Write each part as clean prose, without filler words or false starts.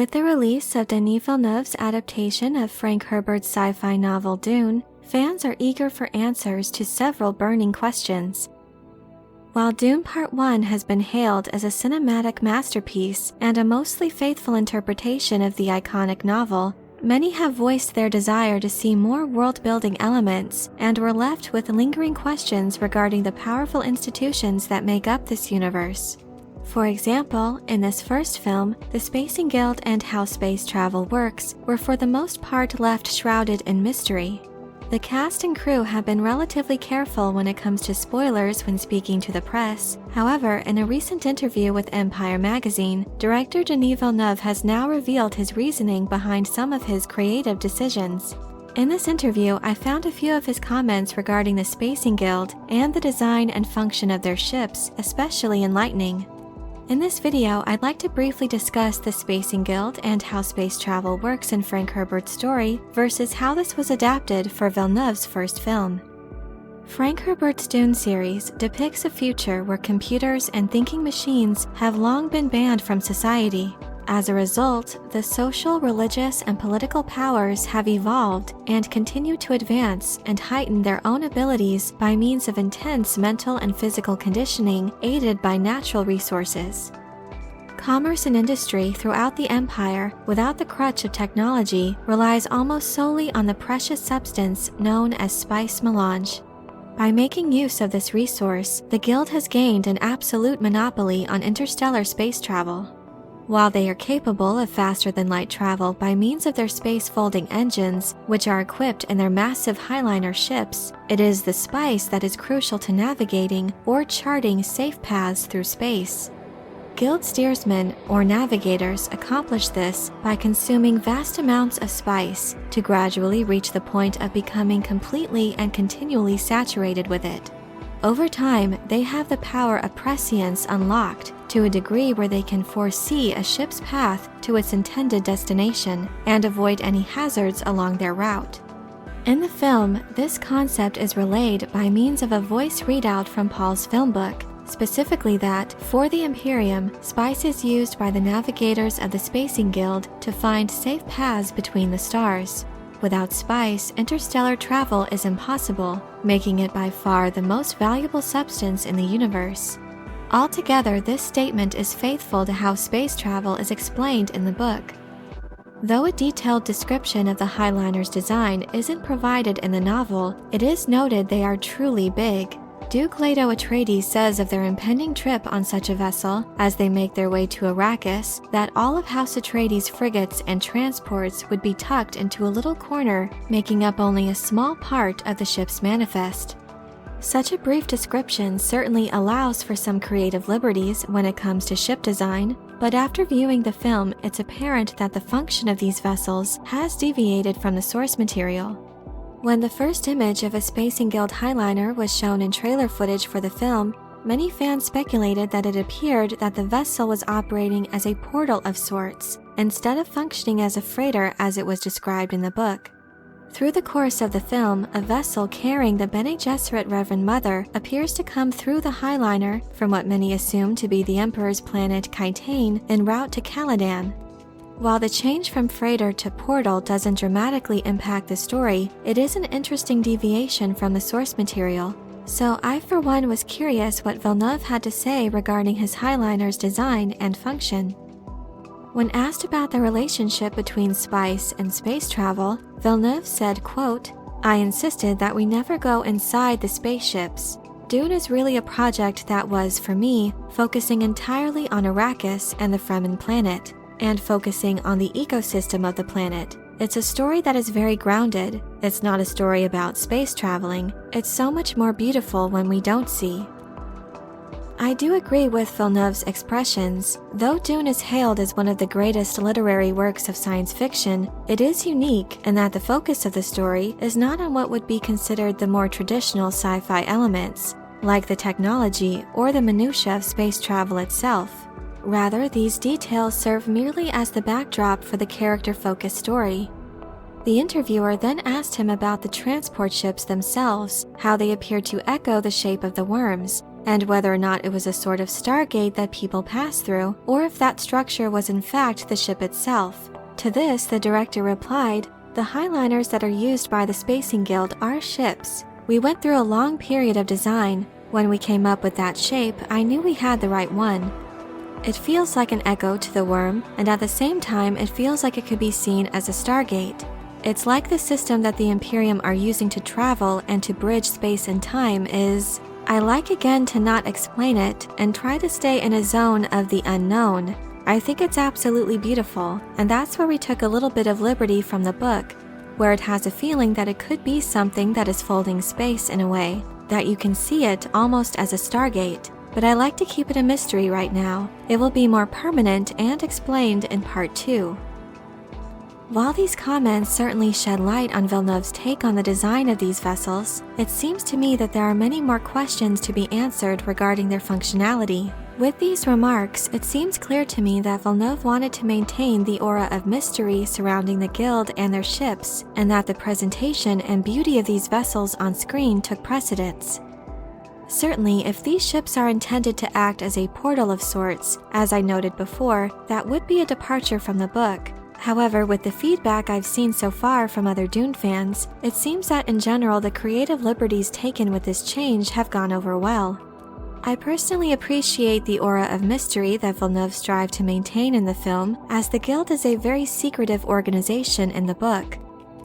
With the release of Denis Villeneuve's adaptation of Frank Herbert's sci-fi novel Dune, fans are eager for answers to several burning questions. While Dune Part 1 has been hailed as a cinematic masterpiece and a mostly faithful interpretation of the iconic novel, many have voiced their desire to see more world-building elements and were left with lingering questions regarding the powerful institutions that make up this universe. For example, in this first film, the Spacing Guild and how space travel works were for the most part left shrouded in mystery. The cast and crew have been relatively careful when it comes to spoilers when speaking to the press. However, in a recent interview with Empire magazine, director Denis Villeneuve has now revealed his reasoning behind some of his creative decisions. In this interview, I found a few of his comments regarding the Spacing Guild and the design and function of their ships, especially enlightening. In this video, I'd like to briefly discuss the Spacing Guild and how space travel works in Frank Herbert's story versus how this was adapted for Villeneuve's first film. Frank Herbert's Dune series depicts a future where computers and thinking machines have long been banned from society. As a result, the social, religious, and political powers have evolved and continue to advance and heighten their own abilities by means of intense mental and physical conditioning aided by natural resources. Commerce and industry throughout the empire, without the crutch of technology, relies almost solely on the precious substance known as spice melange. By making use of this resource, the Guild has gained an absolute monopoly on interstellar space travel. While they are capable of faster-than-light travel by means of their space-folding engines, which are equipped in their massive Highliner ships, it is the spice that is crucial to navigating or charting safe paths through space. Guild steersmen, or navigators, accomplish this by consuming vast amounts of spice to gradually reach the point of becoming completely and continually saturated with it. Over time, they have the power of prescience unlocked to a degree where they can foresee a ship's path to its intended destination and avoid any hazards along their route. In the film, this concept is relayed by means of a voice readout from Paul's film book, specifically that, for the Imperium, spice is used by the navigators of the Spacing Guild to find safe paths between the stars. Without spice, interstellar travel is impossible, making it by far the most valuable substance in the universe. Altogether, this statement is faithful to how space travel is explained in the book. Though a detailed description of the Highliner's design isn't provided in the novel, it is noted they are truly big. Duke Leto Atreides says of their impending trip on such a vessel, as they make their way to Arrakis, that all of House Atreides' frigates and transports would be tucked into a little corner, making up only a small part of the ship's manifest. Such a brief description certainly allows for some creative liberties when it comes to ship design, but after viewing the film, it's apparent that the function of these vessels has deviated from the source material. When the first image of a Spacing Guild Highliner was shown in trailer footage for the film, many fans speculated that it appeared that the vessel was operating as a portal of sorts, instead of functioning as a freighter as it was described in the book. Through the course of the film, a vessel carrying the Bene Gesserit Reverend Mother appears to come through the Highliner from what many assume to be the Emperor's planet Kaitane en route to Caladan. While the change from freighter to portal doesn't dramatically impact the story, it is an interesting deviation from the source material. So I for one was curious what Villeneuve had to say regarding his Highliner's design and function. When asked about the relationship between spice and space travel, Villeneuve said, quote, "I insisted that we never go inside the spaceships. Dune is really a project that was, for me, focusing entirely on Arrakis and the Fremen planet, and focusing on the ecosystem of the planet. It's a story that is very grounded. It's not a story about space traveling. It's so much more beautiful when we don't see." I do agree with Villeneuve's expressions. Though Dune is hailed as one of the greatest literary works of science fiction, it is unique in that the focus of the story is not on what would be considered the more traditional sci-fi elements, like the technology or the minutiae of space travel itself. Rather, these details serve merely as the backdrop for the character-focused story. The interviewer then asked him about the transport ships themselves, how they appeared to echo the shape of the worms, and whether or not it was a sort of stargate that people passed through, or if that structure was in fact the ship itself. To this, the director replied, "The highliners that are used by the Spacing Guild are ships. We went through a long period of design. When we came up with that shape, I knew we had the right one. It feels like an echo to the worm, and at the same time it feels like it could be seen as a stargate. It's like the system that the Imperium are using to travel and to bridge space and time is... I like again to not explain it and try to stay in a zone of the unknown. I think it's absolutely beautiful, and that's where we took a little bit of liberty from the book, where it has a feeling that it could be something that is folding space in a way, that you can see it almost as a stargate. But I like to keep it a mystery right now. It will be more permanent and explained in part 2. While these comments certainly shed light on Villeneuve's take on the design of these vessels, it seems to me that there are many more questions to be answered regarding their functionality. With these remarks, it seems clear to me that Villeneuve wanted to maintain the aura of mystery surrounding the Guild and their ships, and that the presentation and beauty of these vessels on screen took precedence. Certainly, if these ships are intended to act as a portal of sorts, as I noted before, that would be a departure from the book. However, with the feedback I've seen so far from other Dune fans, it seems that in general the creative liberties taken with this change have gone over well. I personally appreciate the aura of mystery that Villeneuve strived to maintain in the film, as the Guild is a very secretive organization in the book.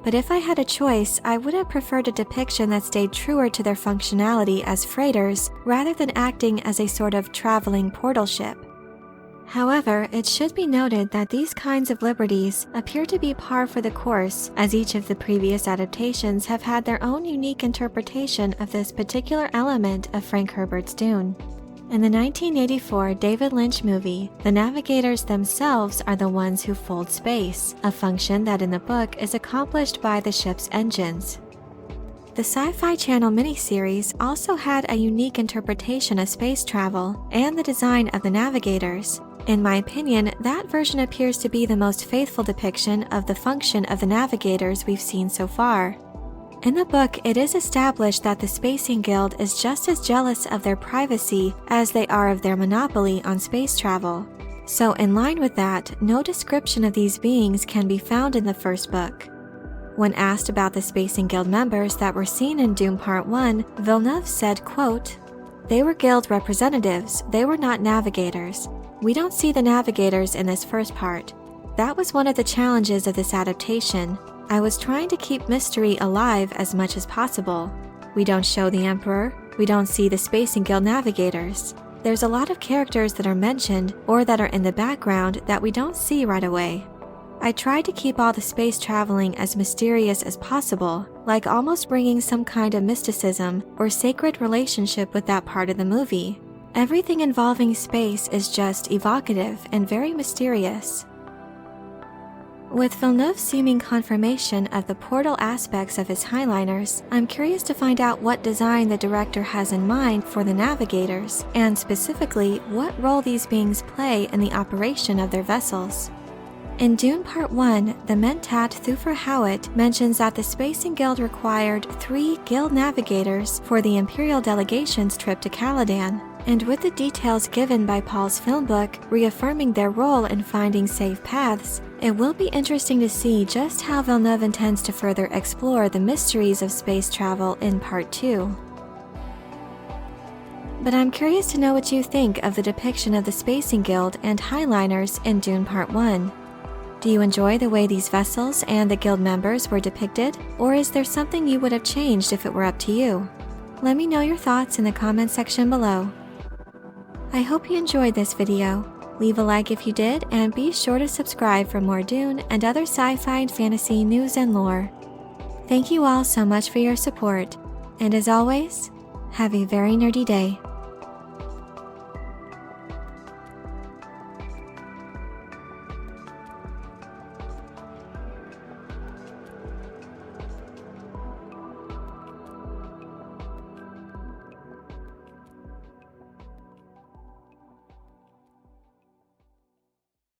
But if I had a choice, I would have preferred a depiction that stayed truer to their functionality as freighters rather than acting as a sort of traveling portal ship. However, it should be noted that these kinds of liberties appear to be par for the course, as each of the previous adaptations have had their own unique interpretation of this particular element of Frank Herbert's Dune. In the 1984 David Lynch movie, the navigators themselves are the ones who fold space, a function that in the book is accomplished by the ship's engines. The Sci-Fi Channel miniseries also had a unique interpretation of space travel and the design of the navigators. In my opinion, that version appears to be the most faithful depiction of the function of the navigators we've seen so far. In the book, it is established that the Spacing Guild is just as jealous of their privacy as they are of their monopoly on space travel. So in line with that, no description of these beings can be found in the first book. When asked about the Spacing Guild members that were seen in Dune Part 1, Villeneuve said, quote, "They were Guild representatives, they were not navigators. We don't see the navigators in this first part. That was one of the challenges of this adaptation. I was trying to keep mystery alive as much as possible. We don't show the Emperor, we don't see the Spacing Guild navigators. There's a lot of characters that are mentioned or that are in the background that we don't see right away. I tried to keep all the space traveling as mysterious as possible, like almost bringing some kind of mysticism or sacred relationship with that part of the movie. Everything involving space is just evocative and very mysterious." With Villeneuve's seeming confirmation of the portal aspects of his highliners, I'm curious to find out what design the director has in mind for the navigators, and specifically what role these beings play in the operation of their vessels. In Dune Part 1, the Mentat Thufir Hawat mentions that the Spacing Guild required 3 Guild navigators for the Imperial delegation's trip to Caladan, and with the details given by Paul's film book reaffirming their role in finding safe paths, it will be interesting to see just how Villeneuve intends to further explore the mysteries of space travel in Part 2. But I'm curious to know what you think of the depiction of the Spacing Guild and highliners in Dune Part 1. Do you enjoy the way these vessels and the Guild members were depicted, or is there something you would have changed if it were up to you? Let me know your thoughts in the comment section below. I hope you enjoyed this video. Leave a like if you did, and be sure to subscribe for more Dune and other sci-fi and fantasy news and lore. Thank you all so much for your support, and as always, have a very nerdy day.